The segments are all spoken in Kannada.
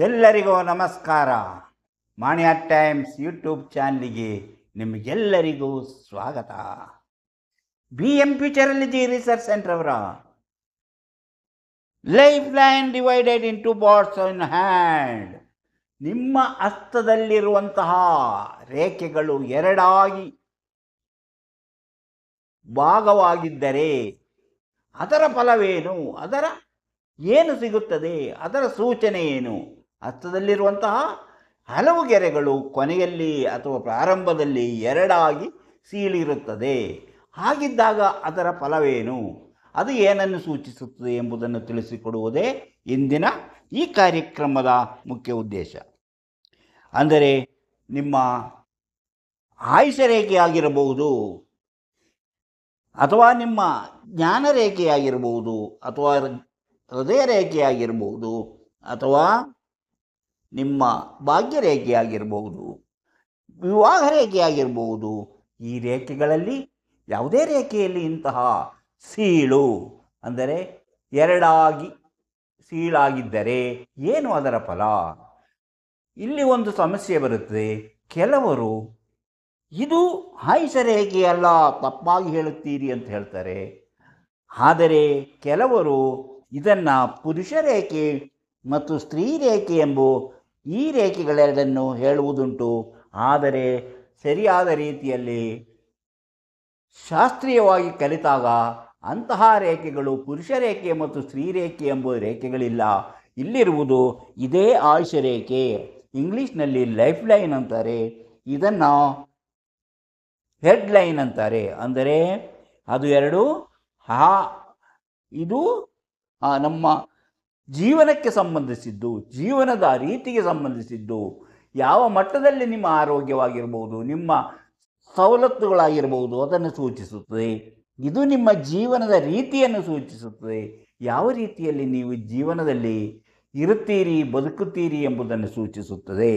ಎಲ್ಲರಿಗೂ ನಮಸ್ಕಾರ. ಮಾಣಿಯ ಟೈಮ್ಸ್ ಯೂಟ್ಯೂಬ್ ಚಾನಲ್ಗೆ ನಿಮಗೆಲ್ಲರಿಗೂ ಸ್ವಾಗತ. BM ಫ್ಯೂಚರಾಲಜಿ ರಿಸರ್ಚ್ ಸೆಂಟರ್ ಅವರ life line divided into parts in hand, ನಿಮ್ಮ ಹಸ್ತದಲ್ಲಿರುವಂತಹ ರೇಖೆಗಳು ಎರಡಾಗಿ ಭಾಗವಾಗಿದ್ದರೆ ಅದರ ಫಲವೇನು, ಅದರ ಏನು ಸಿಗುತ್ತದೆ, ಅದರ ಸೂಚನೆ ಏನು? ಹಸ್ತದಲ್ಲಿರುವಂತಹ ಹಲವು ಗೆರೆಗಳು ಕೊನೆಯಲ್ಲಿ ಅಥವಾ ಪ್ರಾರಂಭದಲ್ಲಿ ಎರಡಾಗಿ ಸೀಳಿರುತ್ತದೆ. ಹಾಗಿದ್ದಾಗ ಅದರ ಫಲವೇನು, ಅದು ಏನನ್ನು ಸೂಚಿಸುತ್ತದೆ ಎಂಬುದನ್ನು ತಿಳಿಸಿಕೊಡುವುದೇ ಇಂದಿನ ಈ ಕಾರ್ಯಕ್ರಮದ ಮುಖ್ಯ ಉದ್ದೇಶ. ಅಂದರೆ ನಿಮ್ಮ ಆಯುಷ ರೇಖೆಯಾಗಿರಬಹುದು, ಅಥವಾ ನಿಮ್ಮ ಜ್ಞಾನ ರೇಖೆಯಾಗಿರಬಹುದು, ಅಥವಾ ಹೃದಯ ರೇಖೆಯಾಗಿರ್ಬೋದು, ಅಥವಾ ನಿಮ್ಮ ಭಾಗ್ಯ ರೇಖೆಯಾಗಿರ್ಬೋದು, ವಿವಾಹ ರೇಖೆಯಾಗಿರ್ಬೋದು. ಈ ರೇಖೆಗಳಲ್ಲಿ ಯಾವುದೇ ರೇಖೆಯಲ್ಲಿ ಇಂತಹ ಸೀಳು ಅಂದರೆ ಎರಡಾಗಿ ಸೀಳಾಗಿದ್ದರೆ ಏನು ಅದರ ಫಲ? ಇಲ್ಲಿ ಒಂದು ಸಮಸ್ಯೆ ಬರುತ್ತದೆ. ಕೆಲವರು ಇದು ಆಯುಷ ರೇಖೆಯಲ್ಲ, ತಪ್ಪಾಗಿ ಹೇಳುತ್ತೀರಿ ಅಂತ ಹೇಳ್ತಾರೆ. ಆದರೆ ಕೆಲವರು ಇದನ್ನು ಪುರುಷ ರೇಖೆ ಮತ್ತು ಸ್ತ್ರೀ ರೇಖೆ ಎಂಬ ಈ ರೇಖೆಗಳೆರಡನ್ನು ಹೇಳುವುದುಂಟು. ಆದರೆ ಸರಿಯಾದ ರೀತಿಯಲ್ಲಿ ಶಾಸ್ತ್ರೀಯವಾಗಿ ಕಲಿತಾಗ ಅಂತಹ ರೇಖೆಗಳು ಪುರುಷ ರೇಖೆ ಮತ್ತು ಸ್ತ್ರೀ ರೇಖೆ ಎಂಬ ರೇಖೆಗಳಿಲ್ಲ. ಇಲ್ಲಿರುವುದು ಇದೇ ಆಯುಷ ರೇಖೆ, ಇಂಗ್ಲೀಷ್ನಲ್ಲಿ ಲೈಫ್ ಲೈನ್ ಅಂತಾರೆ, ಇದನ್ನು ಹೆಡ್ ಲೈನ್ ಅಂತಾರೆ. ಅಂದರೆ ಅದು ಎರಡು ಇದು ನಮ್ಮ ಜೀವನಕ್ಕೆ ಸಂಬಂಧಿಸಿದ್ದು, ಜೀವನದ ರೀತಿಗೆ ಸಂಬಂಧಿಸಿದ್ದು. ಯಾವ ಮಟ್ಟದಲ್ಲಿ ನಿಮ್ಮ ಆರೋಗ್ಯವಾಗಿರ್ಬೋದು, ನಿಮ್ಮ ಸವಲತ್ತುಗಳಾಗಿರ್ಬೋದು, ಅದನ್ನು ಸೂಚಿಸುತ್ತದೆ. ಇದು ನಿಮ್ಮ ಜೀವನದ ರೀತಿಯನ್ನು ಸೂಚಿಸುತ್ತದೆ. ಯಾವ ರೀತಿಯಲ್ಲಿ ನೀವು ಜೀವನದಲ್ಲಿ ಇರುತ್ತೀರಿ, ಬದುಕುತ್ತೀರಿ ಎಂಬುದನ್ನು ಸೂಚಿಸುತ್ತದೆ.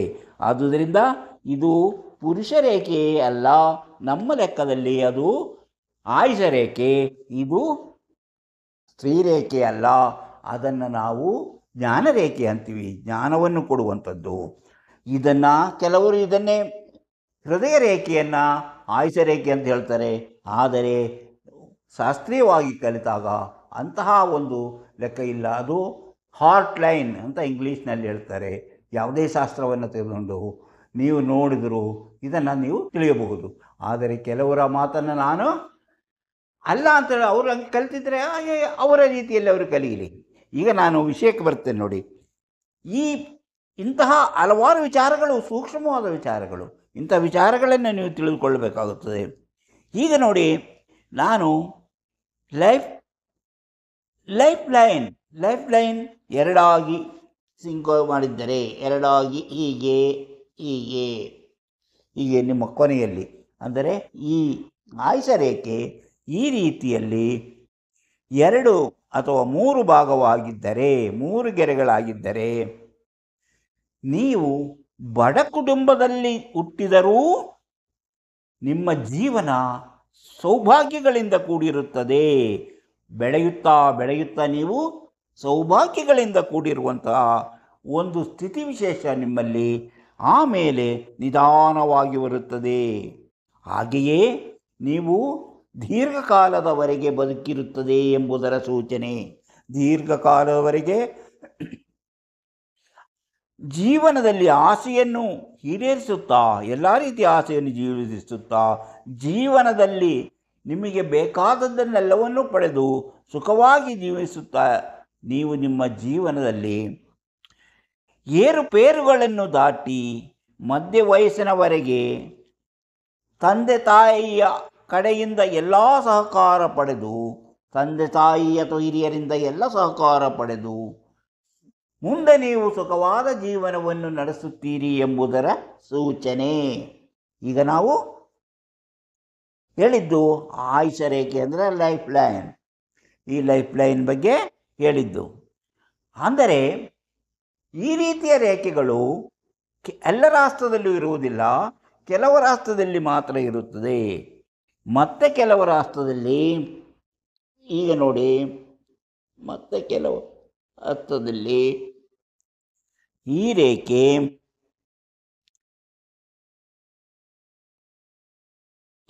ಆದುದರಿಂದ ಇದು ಪುರುಷ ರೇಖೆಯೇ ಅಲ್ಲ, ನಮ್ಮ ಲೆಕ್ಕದಲ್ಲಿ ಅದು ಆಯುಷ ರೇಖೆ. ಇದು ಸ್ತ್ರೀ ರೇಖೆ ಅಲ್ಲ, ಅದನ್ನು ನಾವು ಜ್ಞಾನ ರೇಖೆ ಅಂತೀವಿ, ಜ್ಞಾನವನ್ನು ಕೊಡುವಂಥದ್ದು. ಕೆಲವರು ಇದನ್ನೇ ಹೃದಯ ರೇಖೆಯನ್ನು ಆಯುಷ ರೇಖೆ ಅಂತ ಹೇಳ್ತಾರೆ. ಆದರೆ ಶಾಸ್ತ್ರೀಯವಾಗಿ ಕಲಿತಾಗ ಅಂತಹ ಒಂದು ಲೆಕ್ಕ ಇಲ್ಲ. ಅದು ಹಾರ್ಟ್ ಲೈನ್ ಅಂತ ಇಂಗ್ಲೀಷ್ನಲ್ಲಿ ಹೇಳ್ತಾರೆ. ಯಾವುದೇ ಶಾಸ್ತ್ರವನ್ನು ತೆಗೆದುಕೊಂಡು ನೀವು ನೋಡಿದರೂ ಇದನ್ನು ನೀವು ತಿಳಿಯಬಹುದು. ಆದರೆ ಕೆಲವರ ಮಾತನ್ನು ನಾನು ಅಲ್ಲ ಅಂತೇಳಿ ಅವರು ಹಂಗೆ ಕಲಿತಿದ್ರೆ ಹಾಗೆ ಅವರ ರೀತಿಯಲ್ಲಿ ಅವರು ಕಲೀಲಿ. ಈಗ ನಾನು ವಿಷಯಕ್ಕೆ ಬರ್ತೇನೆ ನೋಡಿ. ಇಂತಹ ಹಲವಾರು ವಿಚಾರಗಳು, ಸೂಕ್ಷ್ಮವಾದ ವಿಚಾರಗಳು, ಇಂಥ ವಿಚಾರಗಳನ್ನು ನೀವು ತಿಳಿದುಕೊಳ್ಳಬೇಕಾಗುತ್ತದೆ. ಈಗ ನೋಡಿ, ನಾನು ಲೈಫ್ ಲೈನ್ ಎರಡಾಗಿ ಸಿಂಕ್ ಮಾಡಿದ್ದರೆ, ಎರಡಾಗಿ ಹೀಗೆ ಹೀಗೆ ಹೀಗೆ ನಿಮ್ಮ ಕೊನೆಯಲ್ಲಿ, ಅಂದರೆ ಈ ಆಯುಷ ರೇಖೆ ಈ ರೀತಿಯಲ್ಲಿ ಎರಡು ಅಥವಾ ಮೂರು ಭಾಗವಾಗಿದ್ದರೆ, ಮೂರು ಗೆರೆಗಳಾಗಿದ್ದರೆ, ನೀವು ಬಡ ಕುಟುಂಬದಲ್ಲಿ ಹುಟ್ಟಿದರೂ ನಿಮ್ಮ ಜೀವನ ಸೌಭಾಗ್ಯಗಳಿಂದ ಕೂಡಿರುತ್ತದೆ. ಬೆಳೆಯುತ್ತಾ ಬೆಳೆಯುತ್ತಾ ನೀವು ಸೌಭಾಗ್ಯಗಳಿಂದ ಕೂಡಿರುವಂತಹ ಒಂದು ಸ್ಥಿತಿ ವಿಶೇಷ ನಿಮ್ಮಲ್ಲಿ ಆಮೇಲೆ ನಿಧಾನವಾಗಿ ಬರುತ್ತದೆ. ಹಾಗೆಯೇ ನೀವು ದೀರ್ಘಕಾಲದವರೆಗೆ ಬದುಕಿರುತ್ತದೆ ಎಂಬುದರ ಸೂಚನೆ. ದೀರ್ಘಕಾಲದವರೆಗೆ ಜೀವನದಲ್ಲಿ ಆಸೆಯನ್ನು ಈಡೇರಿಸುತ್ತಾ, ಎಲ್ಲ ರೀತಿಯ ಆಸೆಯನ್ನು ಜೀವಿಸುತ್ತಾ, ಜೀವನದಲ್ಲಿ ನಿಮಗೆ ಬೇಕಾದದ್ದನ್ನೆಲ್ಲವನ್ನೂ ಪಡೆದು ಸುಖವಾಗಿ ಜೀವಿಸುತ್ತಾ, ನೀವು ನಿಮ್ಮ ಜೀವನದಲ್ಲಿ ಏರುಪೇರುಗಳನ್ನು ದಾಟಿ ಮಧ್ಯ ವಯಸ್ಸಿನವರೆಗೆ ತಂದೆ ತಾಯಿಯ ಕಡೆಯಿಂದ ಎಲ್ಲ ಸಹಕಾರ ಪಡೆದು, ತಂದೆ ತಾಯಿ ಅಥವಾ ಹಿರಿಯರಿಂದ ಎಲ್ಲ ಸಹಕಾರ ಪಡೆದು ಮುಂದೆ ನೀವು ಸುಖವಾದ ಜೀವನವನ್ನು ನಡೆಸುತ್ತೀರಿ ಎಂಬುದರ ಸೂಚನೆ. ಈಗ ನಾವು ಹೇಳಿದ್ದು ಆಯುಷ ರೇಖೆ ಅಂದರೆ ಲೈಫ್ ಲೈನ್, ಈ ಲೈಫ್ ಲೈನ್ ಬಗ್ಗೆ ಹೇಳಿದ್ದು. ಅಂದರೆ ಈ ರೀತಿಯ ರೇಖೆಗಳು ಎಲ್ಲ ರಾಷ್ಟ್ರದಲ್ಲೂ ಇರುವುದಿಲ್ಲ, ಕೆಲವು ರಾಷ್ಟ್ರದಲ್ಲಿ ಮಾತ್ರ ಇರುತ್ತದೆ. ಮತ್ತೆ ಕೆಲವು ರಾಷ್ಟ್ರದಲ್ಲಿ, ಈಗ ನೋಡಿ, ಮತ್ತೆ ಕೆಲವು ಅರ್ಥದಲ್ಲಿ ಈ ರೇಖೆ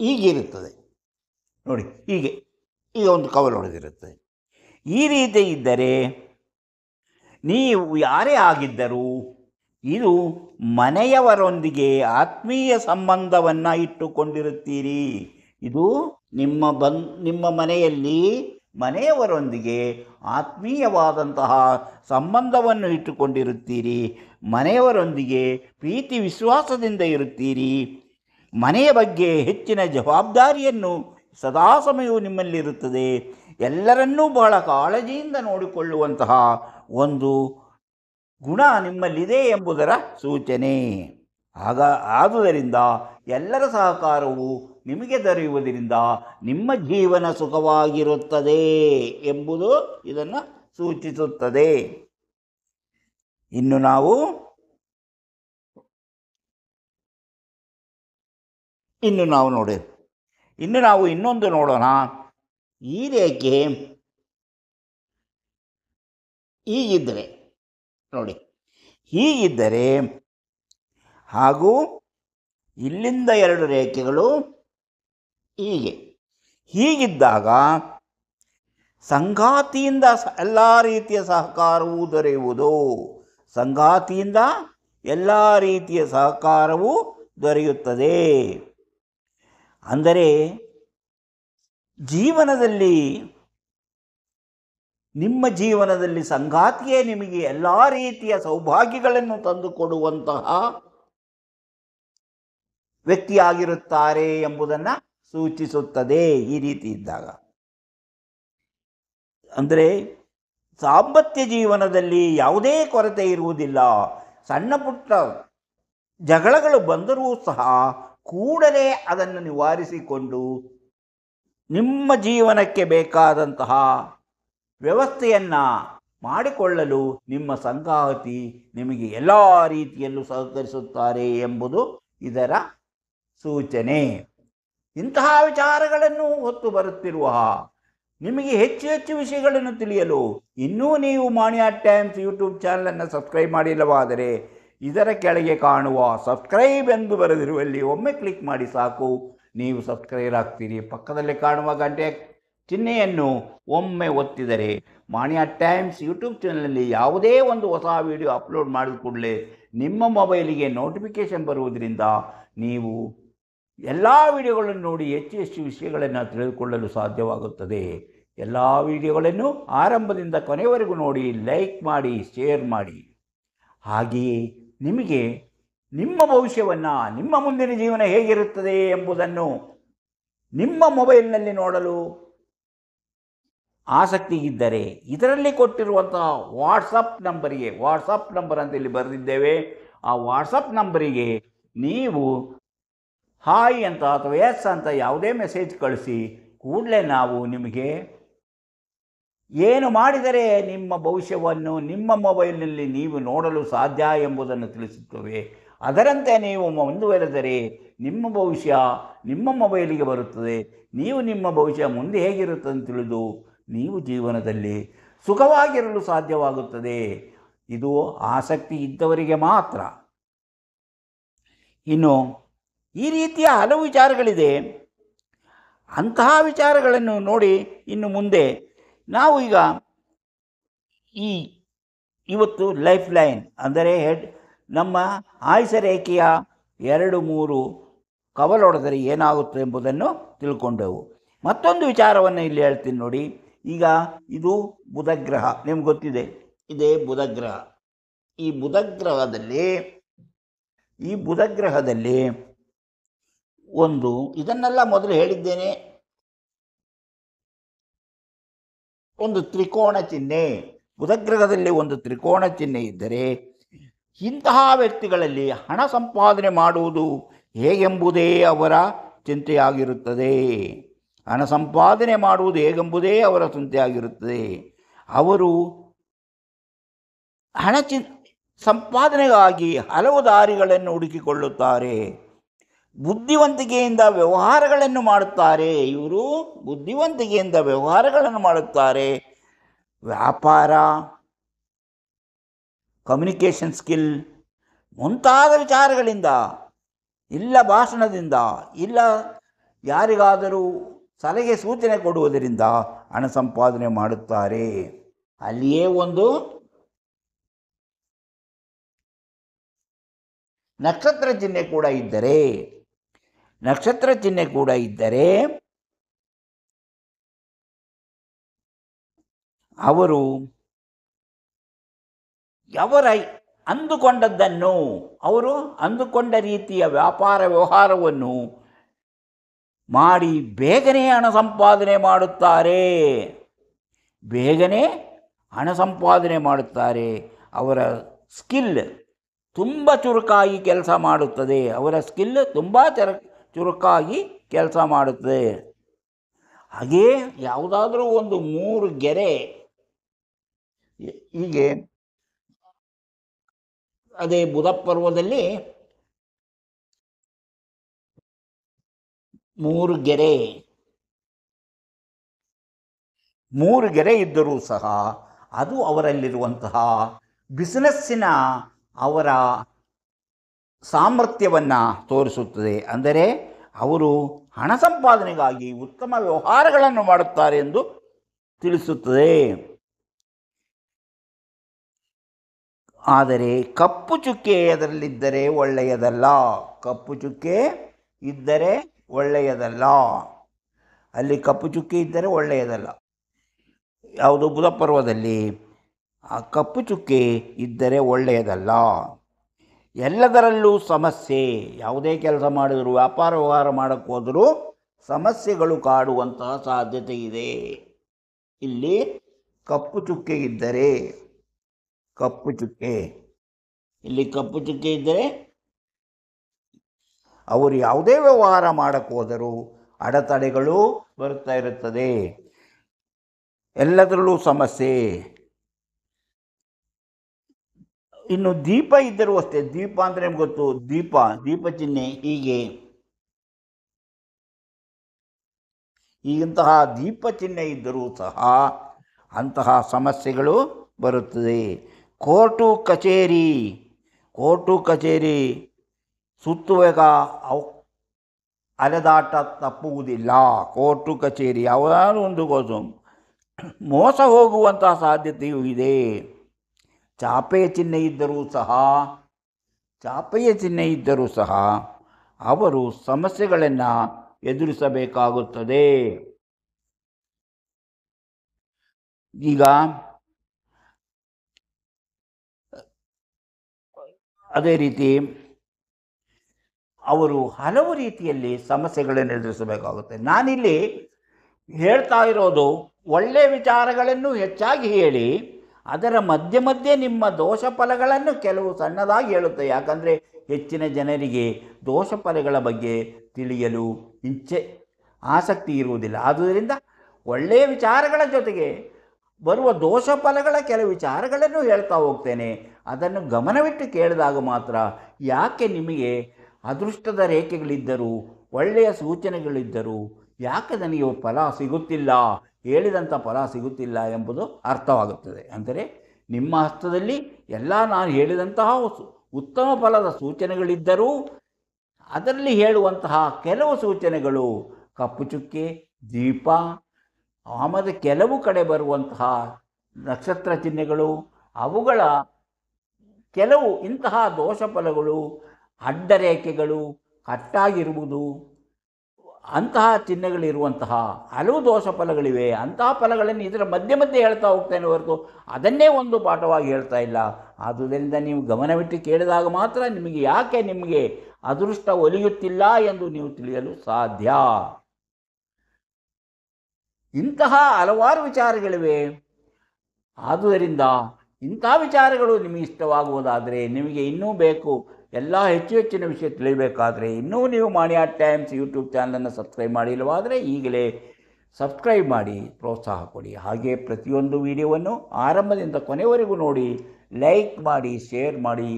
ಹೀಗಿರುತ್ತದೆ ನೋಡಿ, ಹೀಗೆ ಈಗ ಒಂದು ಕವಲು ಹೊಡೆದಿರುತ್ತೆ. ಈ ರೀತಿ ಇದ್ದರೆ ನೀವು ಯಾರೇ ಆಗಿದ್ದರೂ ಇದು ಮನೆಯವರೊಂದಿಗೆ ಆತ್ಮೀಯ ಸಂಬಂಧವನ್ನು ಇಟ್ಟುಕೊಂಡಿರುತ್ತೀರಿ. ಇದು ನಿಮ್ಮ ಮನೆಯಲ್ಲಿ ಮನೆಯವರೊಂದಿಗೆ ಆತ್ಮೀಯವಾದಂತಹ ಸಂಬಂಧವನ್ನು ಇಟ್ಟುಕೊಂಡಿರುತ್ತೀರಿ. ಮನೆಯವರೊಂದಿಗೆ ಪ್ರೀತಿ ವಿಶ್ವಾಸದಿಂದ ಇರುತ್ತೀರಿ. ಮನೆಯ ಬಗ್ಗೆ ಹೆಚ್ಚಿನ ಜವಾಬ್ದಾರಿಯನ್ನು ಸದಾ ಸಮಯವೂ ನಿಮ್ಮಲ್ಲಿರುತ್ತದೆ. ಎಲ್ಲರನ್ನೂ ಬಹಳ ಕಾಳಜಿಯಿಂದ ನೋಡಿಕೊಳ್ಳುವಂತಹ ಒಂದು ಗುಣ ನಿಮ್ಮಲ್ಲಿದೆ ಎಂಬುದರ ಸೂಚನೆ. ಆದುದರಿಂದ ಎಲ್ಲರ ಸಹಕಾರವು ನಿಮಗೆ ದೊರೆಯುವುದರಿಂದ ನಿಮ್ಮ ಜೀವನ ಸುಖವಾಗಿರುತ್ತದೆ ಎಂಬುದು ಇದನ್ನು ಸೂಚಿಸುತ್ತದೆ. ಇನ್ನು ನಾವು ಇನ್ನೊಂದು ನೋಡೋಣ. ಈ ರೇಖೆ ಹೀಗಿದ್ದರೆ ನೋಡಿ, ಹೀಗಿದ್ದರೆ ಹಾಗೂ ಇಲ್ಲಿಂದ 2 ರೇಖೆಗಳು ಹೀಗಿದ್ದಾಗ ಸಂಗಾತಿಯಿಂದ ಎಲ್ಲ ರೀತಿಯ ಸಹಕಾರವೂ ದೊರೆಯುವುದು. ಸಂಗಾತಿಯಿಂದ ಎಲ್ಲ ರೀತಿಯ ಸಹಕಾರವೂ ದೊರೆಯುತ್ತದೆ. ಅಂದರೆ ನಿಮ್ಮ ಜೀವನದಲ್ಲಿ ಸಂಗಾತಿಯೇ ನಿಮಗೆ ಎಲ್ಲ ರೀತಿಯ ಸೌಭಾಗ್ಯಗಳನ್ನು ತಂದುಕೊಡುವಂತಹ ವ್ಯಕ್ತಿಯಾಗಿರುತ್ತಾರೆ ಎಂಬುದನ್ನು ಸೂಚಿಸುತ್ತದೆ. ಈ ರೀತಿ ಇದ್ದಾಗ ಅಂದರೆ ದಾಂಪತ್ಯ ಜೀವನದಲ್ಲಿ ಯಾವುದೇ ಕೊರತೆ ಇರುವುದಿಲ್ಲ. ಸಣ್ಣ ಪುಟ್ಟ ಜಗಳಗಳು ಬಂದರೂ ಸಹ ಕೂಡಲೇ ಅದನ್ನು ನಿವಾರಿಸಿಕೊಂಡು ನಿಮ್ಮ ಜೀವನಕ್ಕೆ ಬೇಕಾದಂತಹ ವ್ಯವಸ್ಥೆಯನ್ನು ಮಾಡಿಕೊಳ್ಳಲು ನಿಮ್ಮ ಸಂಗಾತಿ ನಿಮಗೆ ಎಲ್ಲ ರೀತಿಯಲ್ಲೂ ಸಹಕರಿಸುತ್ತಾರೆ ಎಂಬುದು ಇದರ ಸೂಚನೆ. ಇಂತಹ ವಿಚಾರಗಳನ್ನು ಹೊತ್ತು ಬರುತ್ತಿರುವ ನಿಮಗೆ ಹೆಚ್ಚು ಹೆಚ್ಚು ವಿಷಯಗಳನ್ನು ತಿಳಿಯಲು ಇನ್ನೂ ನೀವು ಮಾಣಿಯಾ ಟೈಮ್ಸ್ ಯೂಟ್ಯೂಬ್ ಚಾನಲನ್ನು ಸಬ್ಸ್ಕ್ರೈಬ್ ಮಾಡಿಲ್ಲವಾದರೆ ಇದರ ಕೆಳಗೆ ಕಾಣುವ ಸಬ್ಸ್ಕ್ರೈಬ್ ಎಂದು ಬರೆದಿರುವಲ್ಲಿ ಒಮ್ಮೆ ಕ್ಲಿಕ್ ಮಾಡಿ ಸಾಕು, ನೀವು ಸಬ್ಸ್ಕ್ರೈಬ್ ಆಗ್ತೀರಿ. ಪಕ್ಕದಲ್ಲಿ ಕಾಣುವ ಗಂಟೆಯ ಚಿಹ್ನೆಯನ್ನು ಒಮ್ಮೆ ಒತ್ತಿದರೆ ಮಾಣಿಯಾ ಟೈಮ್ಸ್ ಯೂಟ್ಯೂಬ್ ಚಾನಲಲ್ಲಿ ಯಾವುದೇ ಒಂದು ಹೊಸ ವಿಡಿಯೋ ಅಪ್ಲೋಡ್ ಮಾಡಿದ ಕೂಡಲೇ ನಿಮ್ಮ ಮೊಬೈಲಿಗೆ ನೋಟಿಫಿಕೇಷನ್ ಬರುವುದರಿಂದ ನೀವು ಎಲ್ಲ ವಿಡಿಯೋಗಳನ್ನು ನೋಡಿ ಹೆಚ್ಚು ಹೆಚ್ಚು ವಿಷಯಗಳನ್ನು ತಿಳಿದುಕೊಳ್ಳಲು ಸಾಧ್ಯವಾಗುತ್ತದೆ. ಎಲ್ಲ ವಿಡಿಯೋಗಳನ್ನು ಆರಂಭದಿಂದ ಕೊನೆಯವರೆಗೂ ನೋಡಿ, ಲೈಕ್ ಮಾಡಿ, ಶೇರ್ ಮಾಡಿ. ಹಾಗೆಯೇ ನಿಮಗೆ ನಿಮ್ಮ ಭವಿಷ್ಯವನ್ನು, ನಿಮ್ಮ ಮುಂದಿನ ಜೀವನ ಹೇಗಿರುತ್ತದೆ ಎಂಬುದನ್ನು ನಿಮ್ಮ ಮೊಬೈಲ್ನಲ್ಲಿ ನೋಡಲು ಆಸಕ್ತಿ ಇದ್ದರೆ ಇದರಲ್ಲಿ ಕೊಟ್ಟಿರುವಂತಹ ವಾಟ್ಸಪ್ ನಂಬರ್ ಅಂತ ಇಲ್ಲಿ ಬರೆದಿದ್ದೇವೆ. ಆ ವಾಟ್ಸಪ್ ನಂಬರಿಗೆ ನೀವು ಹಾಯ್ ಅಂತ ಅಥವಾ ಎಸ್ ಅಂತ ಯಾವುದೇ ಮೆಸೇಜ್ ಕಳಿಸಿ ಕೂಡಲೇ ನಾವು ನಿಮಗೆ ಏನು ಮಾಡಿದರೆ ನಿಮ್ಮ ಭವಿಷ್ಯವನ್ನು ನಿಮ್ಮ ಮೊಬೈಲ್ನಲ್ಲಿ ನೀವು ನೋಡಲು ಸಾಧ್ಯ ಎಂಬುದನ್ನು ತಿಳಿಸುತ್ತೇವೆ. ಅದರಂತೆ ನೀವು ಮುಂದುವರೆದರೆ ನಿಮ್ಮ ಭವಿಷ್ಯ ನಿಮ್ಮ ಮೊಬೈಲಿಗೆ ಬರುತ್ತದೆ. ನೀವು ನಿಮ್ಮ ಭವಿಷ್ಯ ಮುಂದೆ ಹೇಗಿರುತ್ತದೆ ತಿಳಿದು ನೀವು ಜೀವನದಲ್ಲಿ ಸುಖವಾಗಿರಲು ಸಾಧ್ಯವಾಗುತ್ತದೆ. ಇದು ಆಸಕ್ತಿ ಇದ್ದವರಿಗೆ ಮಾತ್ರ. ಇನ್ನು ಈ ರೀತಿಯ ಹಲವು ವಿಚಾರಗಳಿದೆ. ಅಂತಹ ವಿಚಾರಗಳನ್ನು ನೋಡಿ ಇನ್ನು ಮುಂದೆ ನಾವು ಈಗ ಇವತ್ತು ಲೈಫ್ ಲೈನ್ ಅಂದರೆ ನಮ್ಮ ಆಯುಷ ರೇಖೆಯ 2-3 ಕವಲೊಡೆದರೆ ಏನಾಗುತ್ತೆ ಎಂಬುದನ್ನು ತಿಳ್ಕೊಂಡೆವು. ಮತ್ತೊಂದು ವಿಚಾರವನ್ನು ಇಲ್ಲಿ ಹೇಳ್ತೀನಿ ನೋಡಿ. ಈಗ ಇದು ಬುಧಗ್ರಹ, ನಿಮ್ಗೆ ಗೊತ್ತಿದೆ, ಇದೇ ಬುಧಗ್ರಹ. ಈ ಬುಧಗ್ರಹದಲ್ಲಿ ಇದನ್ನೆಲ್ಲ ಮೊದಲು ಹೇಳಿದ್ದೇನೆ, ಒಂದು ತ್ರಿಕೋಣ ಚಿಹ್ನೆ. ಬುಧಗ್ರಹದಲ್ಲಿ ಒಂದು ತ್ರಿಕೋಣ ಚಿಹ್ನೆ ಇದ್ದರೆ ಇಂತಹ ವ್ಯಕ್ತಿಗಳಲ್ಲಿ ಹಣ ಸಂಪಾದನೆ ಮಾಡುವುದು ಹೇಗೆಂಬುದೇ ಅವರ ಚಿಂತೆಯಾಗಿರುತ್ತದೆ. ಹಣ ಸಂಪಾದನೆ ಮಾಡುವುದು ಹೇಗೆಂಬುದೇ ಅವರ ಚಿಂತೆಯಾಗಿರುತ್ತದೆ. ಅವರು ಸಂಪಾದನೆಗಾಗಿ ಹಲವು ದಾರಿಗಳನ್ನು ಹುಡುಕಿಕೊಳ್ಳುತ್ತಾರೆ. ಬುದ್ಧಿವಂತಿಕೆಯಿಂದ ವ್ಯವಹಾರಗಳನ್ನು ಮಾಡುತ್ತಾರೆ. ಇವರು ಬುದ್ಧಿವಂತಿಕೆಯಿಂದ ವ್ಯವಹಾರಗಳನ್ನು ಮಾಡುತ್ತಾರೆ. ವ್ಯಾಪಾರ, ಕಮ್ಯುನಿಕೇಷನ್ ಸ್ಕಿಲ್ ಮುಂತಾದ ವಿಚಾರಗಳಿಂದ, ಇಲ್ಲ ಭಾಷಣದಿಂದ, ಇಲ್ಲ ಯಾರಿಗಾದರೂ ಸಲಹೆ ಸೂಚನೆ ಕೊಡುವುದರಿಂದ ಹಣ ಸಂಪಾದನೆ ಮಾಡುತ್ತಾರೆ. ಅಲ್ಲಿಯೇ ಒಂದು ನಕ್ಷತ್ರ ಚಿಹ್ನೆ ಕೂಡ ಇದ್ದರೆ ಅವರು ಅಂದುಕೊಂಡ ರೀತಿಯ ವ್ಯಾಪಾರ ವ್ಯವಹಾರವನ್ನು ಮಾಡಿ ಬೇಗನೆ ಹಣ ಸಂಪಾದನೆ ಮಾಡುತ್ತಾರೆ. ಅವರ ಸ್ಕಿಲ್ ತುಂಬ ಚುರುಕಾಗಿ ಕೆಲಸ ಮಾಡುತ್ತದೆ. ಹಾಗೇ ಯಾವುದಾದ್ರೂ ಒಂದು 3 ಗೆರೆ, ಹೀಗೆ ಅದೇ ಬುಧ ಪರ್ವದಲ್ಲಿ 3 ಗೆರೆ ಇದ್ದರೂ ಸಹ ಅದು ಅವರಲ್ಲಿರುವಂತಹ ಬಿಸಿನೆಸ್ಸಿನ ಅವರ ಸಾಮರ್ಥ್ಯವನ್ನು ತೋರಿಸುತ್ತದೆ. ಅಂದರೆ ಅವರು ಹಣ ಸಂಪಾದನೆಗಾಗಿ ಉತ್ತಮ ವ್ಯವಹಾರಗಳನ್ನು ಮಾಡುತ್ತಾರೆ ಎಂದು ತಿಳಿಸುತ್ತದೆ. ಆದರೆ ಕಪ್ಪು ಚುಕ್ಕೆ ಅದರಲ್ಲಿದ್ದರೆ ಒಳ್ಳೆಯದಲ್ಲ. ಅಲ್ಲಿ ಕಪ್ಪು ಚುಕ್ಕೆ ಇದ್ದರೆ ಒಳ್ಳೆಯದಲ್ಲ. ಯಾವುದು ಬುಧ ಪರ್ವದಲ್ಲಿ ಆ ಕಪ್ಪು ಚುಕ್ಕೆ ಇದ್ದರೆ ಒಳ್ಳೆಯದಲ್ಲ. ಎಲ್ಲದರಲ್ಲೂ ಸಮಸ್ಯೆ. ಯಾವುದೇ ಕೆಲಸ ಮಾಡಿದರೂ, ವ್ಯಾಪಾರ ವ್ಯವಹಾರ ಮಾಡೋಕ್ಕೆ ಹೋದರೂ ಸಮಸ್ಯೆಗಳು ಕಾಡುವಂತಹ ಸಾಧ್ಯತೆ ಇದೆ. ಇಲ್ಲಿ ಕಪ್ಪು ಚುಕ್ಕೆ ಇದ್ದರೆ ಅವರು ಯಾವುದೇ ವ್ಯವಹಾರ ಮಾಡೋಕ್ಕೆ ಹೋದರೂ ಅಡೆತಡೆಗಳು ಬರುತ್ತಾ ಇರುತ್ತದೆ. ಎಲ್ಲದರಲ್ಲೂ ಸಮಸ್ಯೆ. ಇನ್ನು ದೀಪ ಇದ್ದರೂ ಅಷ್ಟೇ. ದೀಪ ಅಂದರೆ ನಿಮ್ಗೆ ಗೊತ್ತು, ದೀಪ ಚಿಹ್ನೆ ಇಂತಹ ದೀಪ ಚಿಹ್ನೆ ಇದ್ದರೂ ಸಹ ಅಂತಹ ಸಮಸ್ಯೆಗಳು ಬರುತ್ತದೆ. ಕೋರ್ಟು ಕಚೇರಿ ಸುತ್ತುವಾಗ ಅಲೆದಾಟ ತಪ್ಪುವುದಿಲ್ಲ. ಕೋರ್ಟು ಕಚೇರಿ ಯಾವುದಾದ್ರೂ ಒಂದು ಮೋಸ ಹೋಗುವಂತಹ ಸಾಧ್ಯತೆಯೂ ಇದೆ. ಚಾಪೆಯ ಚಿಹ್ನೆ ಇದ್ದರೂ ಸಹ ಅವರು ಸಮಸ್ಯೆಗಳನ್ನು ಎದುರಿಸಬೇಕಾಗುತ್ತದೆ. ಈಗ ಅದೇ ರೀತಿ ಅವರು ಹಲವು ರೀತಿಯಲ್ಲಿ ಸಮಸ್ಯೆಗಳನ್ನು ಎದುರಿಸಬೇಕಾಗುತ್ತೆ. ನಾನಿಲ್ಲಿ ಹೇಳ್ತಾ ಇರೋದು ಒಳ್ಳೆಯ ವಿಚಾರಗಳನ್ನು ಹೆಚ್ಚಾಗಿ ಹೇಳಿ, ಅದರ ಮಧ್ಯೆ ನಿಮ್ಮ ದೋಷ ಫಲಗಳನ್ನು ಕೆಲವು ಸಣ್ಣದಾಗಿ ಹೇಳುತ್ತೆ. ಯಾಕಂದರೆ ಹೆಚ್ಚಿನ ಜನರಿಗೆ ದೋಷ ಫಲಗಳ ಬಗ್ಗೆ ತಿಳಿಯಲು ಆಸಕ್ತಿ ಇರುವುದಿಲ್ಲ. ಆದುದರಿಂದ ಒಳ್ಳೆಯ ವಿಚಾರಗಳ ಜೊತೆಗೆ ಬರುವ ದೋಷ ಫಲಗಳ ಕೆಲವು ವಿಚಾರಗಳನ್ನು ಹೇಳ್ತಾ ಹೋಗ್ತೇನೆ. ಅದನ್ನು ಗಮನವಿಟ್ಟು ಕೇಳಿದಾಗ ಮಾತ್ರ ಯಾಕೆ ನಿಮಗೆ ಅದೃಷ್ಟದ ರೇಖೆಗಳಿದ್ದರೂ, ಒಳ್ಳೆಯ ಸೂಚನೆಗಳಿದ್ದರೂ ಯಾಕೆ ನನಗೆ ಫಲ ಸಿಗುತ್ತಿಲ್ಲ, ಹೇಳಿದಂಥ ಫಲ ಸಿಗುತ್ತಿಲ್ಲ ಎಂಬುದು ಅರ್ಥವಾಗುತ್ತದೆ. ಅಂದರೆ ನಿಮ್ಮ ಹಸ್ತದಲ್ಲಿ ಎಲ್ಲ ನಾನು ಹೇಳಿದಂತಹ ಉತ್ತಮ ಫಲದ ಸೂಚನೆಗಳಿದ್ದರೂ ಅದರಲ್ಲಿ ಹೇಳುವಂತಹ ಕೆಲವು ಸೂಚನೆಗಳು ಕಪ್ಪು ಚುಕ್ಕೆ, ದೀಪ, ಆಮದ ಕೆಲವು ಕಡೆ ಬರುವಂತಹ ನಕ್ಷತ್ರ ಚಿಹ್ನೆಗಳು, ಅವುಗಳ ಕೆಲವು ಇಂತಹ ದೋಷ ಫಲಗಳು, ಅಡ್ಡರೇಖೆಗಳು, ಕಟ್ಟಾಗಿರುವುದು, ಅಂತಹ ಚಿಹ್ನೆಗಳಿರುವಂತಹ ಹಲವು ದೋಷ ಫಲಗಳಿವೆ. ಅಂತಹ ಫಲಗಳನ್ನು ಇದರ ಮಧ್ಯೆ ಹೇಳ್ತಾ ಹೋಗ್ತೇನೆ ಹೊರತು ಅದನ್ನೇ ಒಂದು ಪಾಠವಾಗಿ ಹೇಳ್ತಾ ಇಲ್ಲ. ಆದುದರಿಂದ ನೀವು ಗಮನವಿಟ್ಟು ಕೇಳಿದಾಗ ಮಾತ್ರ ನಿಮಗೆ ಅದೃಷ್ಟ ಒಲಿಯುತ್ತಿಲ್ಲ ಎಂದು ನೀವು ತಿಳಿಯಲು ಸಾಧ್ಯ. ಇಂತಹ ಹಲವಾರು ವಿಚಾರಗಳಿವೆ. ಆದುದರಿಂದ ಇಂಥ ವಿಚಾರಗಳು ನಿಮಗೆ ಇಷ್ಟವಾಗುವುದಾದರೆ, ನಿಮಗೆ ಇನ್ನೂ ಬೇಕು ಎಲ್ಲ ಹೆಚ್ಚಿನ ವಿಷಯ ತಿಳಿಯಬೇಕಾದ್ರೆ, ಇನ್ನೂ ನೀವು ಮಾಣಿ ಆರ್ಟ್ ಟೈಮ್ಸ್ ಯೂಟ್ಯೂಬ್ ಚಾನಲನ್ನು ಸಬ್ಸ್ಕ್ರೈಬ್ ಮಾಡಿಲ್ಲವಾದರೆ ಈಗಲೇ ಸಬ್ಸ್ಕ್ರೈಬ್ ಮಾಡಿ ಪ್ರೋತ್ಸಾಹ ಕೊಡಿ. ಹಾಗೆ ಪ್ರತಿಯೊಂದು ವಿಡಿಯೋವನ್ನು ಆರಂಭದಿಂದ ಕೊನೆವರೆಗೂ ನೋಡಿ, ಲೈಕ್ ಮಾಡಿ, ಶೇರ್ ಮಾಡಿ.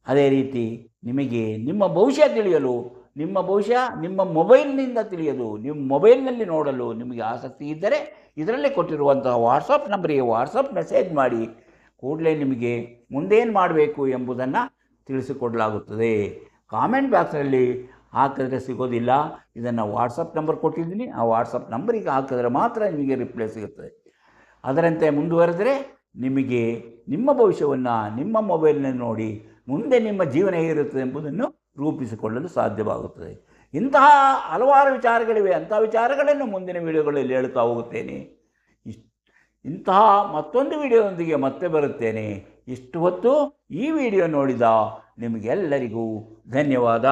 ಅದೇ ರೀತಿ ನಿಮಗೆ ನಿಮ್ಮ ಭವಿಷ್ಯ ತಿಳಿಯಲು ನಿಮ್ಮ ಭವಿಷ್ಯ ನಿಮ್ಮ ಮೊಬೈಲ್ನಿಂದ ತಿಳಿಯೋದು, ನಿಮ್ಮ ಮೊಬೈಲ್ನಲ್ಲಿ ನೋಡಲು ನಿಮಗೆ ಆಸಕ್ತಿ ಇದ್ದರೆ ಇದರಲ್ಲೇ ಕೊಟ್ಟಿರುವಂತಹ ವಾಟ್ಸಪ್ ನಂಬರಿಗೆ ವಾಟ್ಸಪ್ ಮೆಸೇಜ್ ಮಾಡಿ ಕೂಡಲೇ ನಿಮಗೆ ಮುಂದೇನು ಮಾಡಬೇಕು ಎಂಬುದನ್ನು ತಿಳಿಸಿಕೊಡಲಾಗುತ್ತದೆ. ಕಾಮೆಂಟ್ ಬಾಕ್ಸ್ನಲ್ಲಿ ಹಾಕಿದ್ರೆ ಸಿಗೋದಿಲ್ಲ. ಇದನ್ನು ವಾಟ್ಸಪ್ ನಂಬರ್ ಕೊಟ್ಟಿದ್ದೀನಿ, ಆ ವಾಟ್ಸಪ್ ನಂಬರಿಗೆ ಹಾಕಿದ್ರೆ ಮಾತ್ರ ನಿಮಗೆ ರಿಪ್ಲೈ ಸಿಗುತ್ತದೆ. ಅದರಂತೆ ಮುಂದುವರೆದರೆ ನಿಮಗೆ ನಿಮ್ಮ ಭವಿಷ್ಯವನ್ನು ನಿಮ್ಮ ಮೊಬೈಲ್ನಲ್ಲಿ ನೋಡಿ ಮುಂದೆ ನಿಮ್ಮ ಜೀವನ ಹೇಗಿರುತ್ತದೆ ಎಂಬುದನ್ನು ರೂಪಿಸಿಕೊಳ್ಳಲು ಸಾಧ್ಯವಾಗುತ್ತದೆ. ಇಂತಹ ಹಲವಾರು ವಿಚಾರಗಳಿವೆ. ಅಂತಹ ವಿಚಾರಗಳನ್ನು ಮುಂದಿನ ವಿಡಿಯೋಗಳಲ್ಲಿ ಹೇಳುತ್ತಾ ಹೋಗುತ್ತೇನೆ. ಇಂತಹ ಮತ್ತೊಂದು ವಿಡಿಯೋದೊಂದಿಗೆ ಮತ್ತೆ ಬರುತ್ತೇನೆ. ಇಷ್ಟು ಹೊತ್ತು ಈ ವಿಡಿಯೋ ನೋಡಿದ ನಿಮಗೆಲ್ಲರಿಗೂ ಧನ್ಯವಾದ.